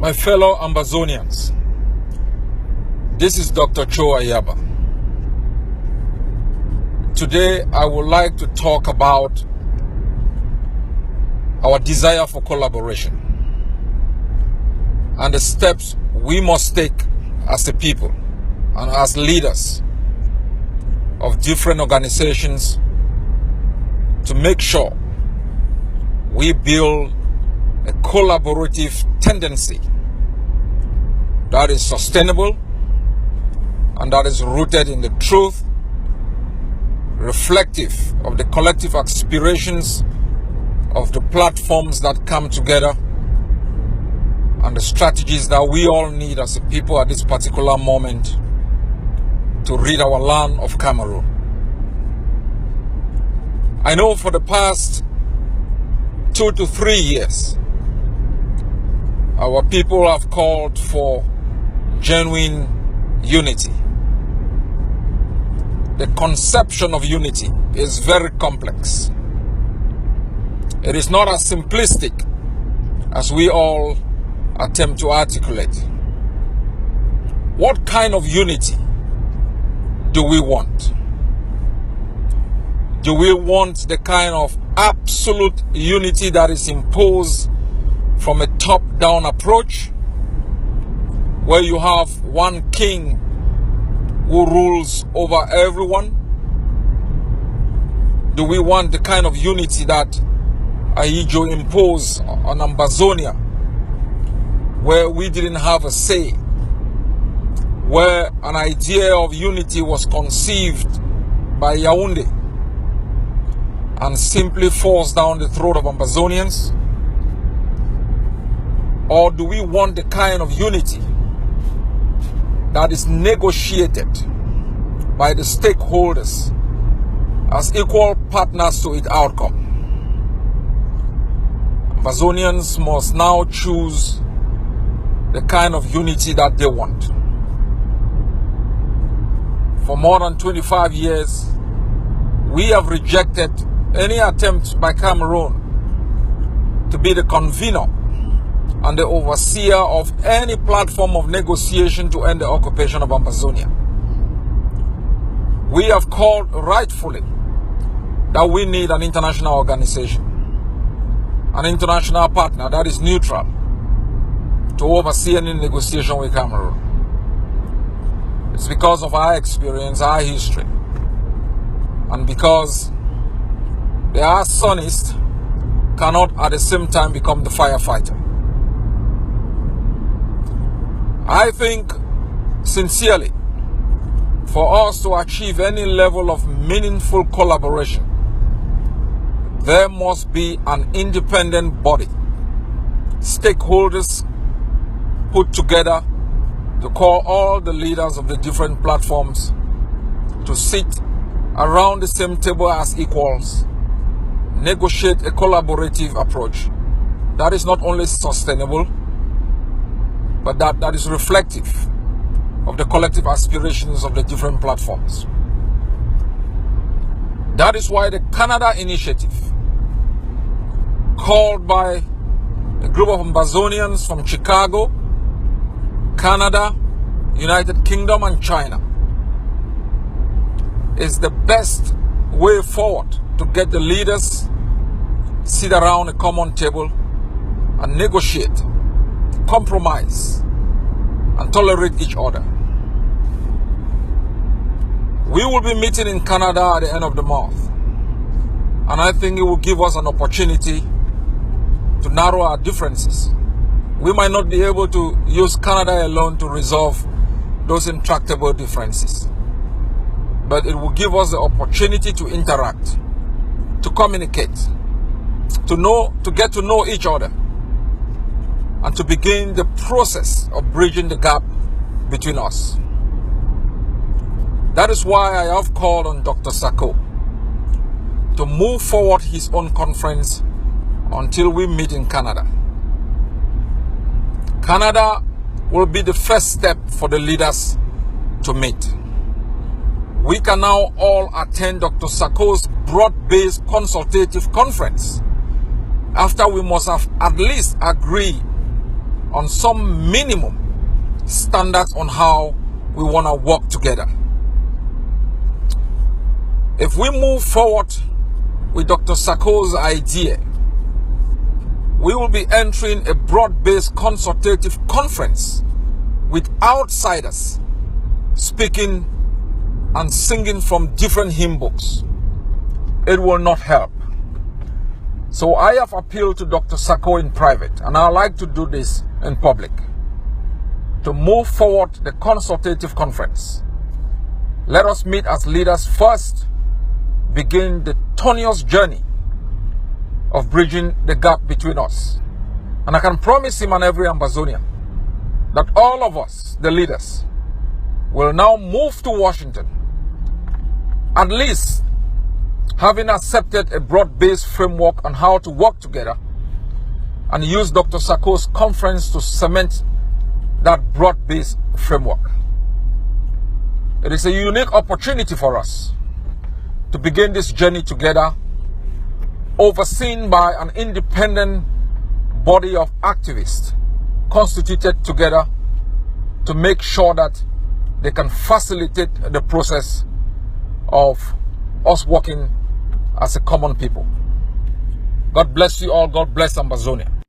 My fellow Ambazonians, this is Dr. Cho Ayaba. Today I would like to talk about our desire for collaboration and the steps we must take as a people and as leaders of different organizations to make sure we build a collaborative tendency that is sustainable and that is rooted in the truth, reflective of the collective aspirations of the platforms that come together and the strategies that we all need as a people at this particular moment to rid our land of Cameroon. I know for the past 2 to 3 years, our people have called for genuine unity. The conception of unity is very complex. It is not as simplistic as we all attempt to articulate. What kind of unity do we want? Do we want the kind of absolute unity that is imposed from a top-down approach, where you have one king who rules over everyone? Do we want the kind of unity that Ahijo imposed on Ambazonia, where we didn't have a say, where an idea of unity was conceived by Yaoundé and simply forced down the throat of Ambazonians? Or do we want the kind of unity that is negotiated by the stakeholders as equal partners to its outcome? Ambazonians must now choose the kind of unity that they want. For more than 25 years, we have rejected any attempt by Cameroon to be the convener and the overseer of any platform of negotiation to end the occupation of Ambazonia. We have called rightfully that we need an international organization, an international partner that is neutral to oversee any negotiation with Cameroon. It's because of our experience, our history, and because the soonest cannot at the same time become the firefighter. I think sincerely, for us to achieve any level of meaningful collaboration, there must be an independent body, stakeholders put together to call all the leaders of the different platforms to sit around the same table as equals, negotiate a collaborative approach that is not only sustainable, but that is reflective of the collective aspirations of the different platforms. That is why the Canada Initiative, called by a group of Ambazonians from Chicago, Canada, United Kingdom, and China, is the best way forward to get the leaders sit around a common table and negotiate, compromise, and tolerate each other. We will be meeting in Canada at the end of the month, and I think it will give us an opportunity to narrow our differences. We might not be able to use Canada alone to resolve those intractable differences, but it will give us the opportunity to interact, to communicate, to get to know each other, and to begin the process of bridging the gap between us. That is why I have called on Dr. Sako to move forward his own conference until we meet in Canada. Canada will be the first step for the leaders to meet. We can now all attend Dr. Sako's broad-based consultative conference after we must have at least agreed on some minimum standards on how we want to work together. If we move forward with Dr. Sako's idea, we will be entering a broad-based consultative conference with outsiders speaking and singing from different hymn books. It will not help. So I have appealed to Dr. Sako in private, and I like to do this in public, to move forward the consultative conference. Let us meet as leaders first, begin the tenuous journey of bridging the gap between us. And I can promise him and every Ambazonian that all of us, the leaders, will now move to Washington, at least having accepted a broad-based framework on how to work together, and use Dr. Sako's conference to cement that broad-based framework. It is a unique opportunity for us to begin this journey together, overseen by an independent body of activists constituted together to make sure that they can facilitate the process of us working as a common people. God bless you all. God bless Ambazonia.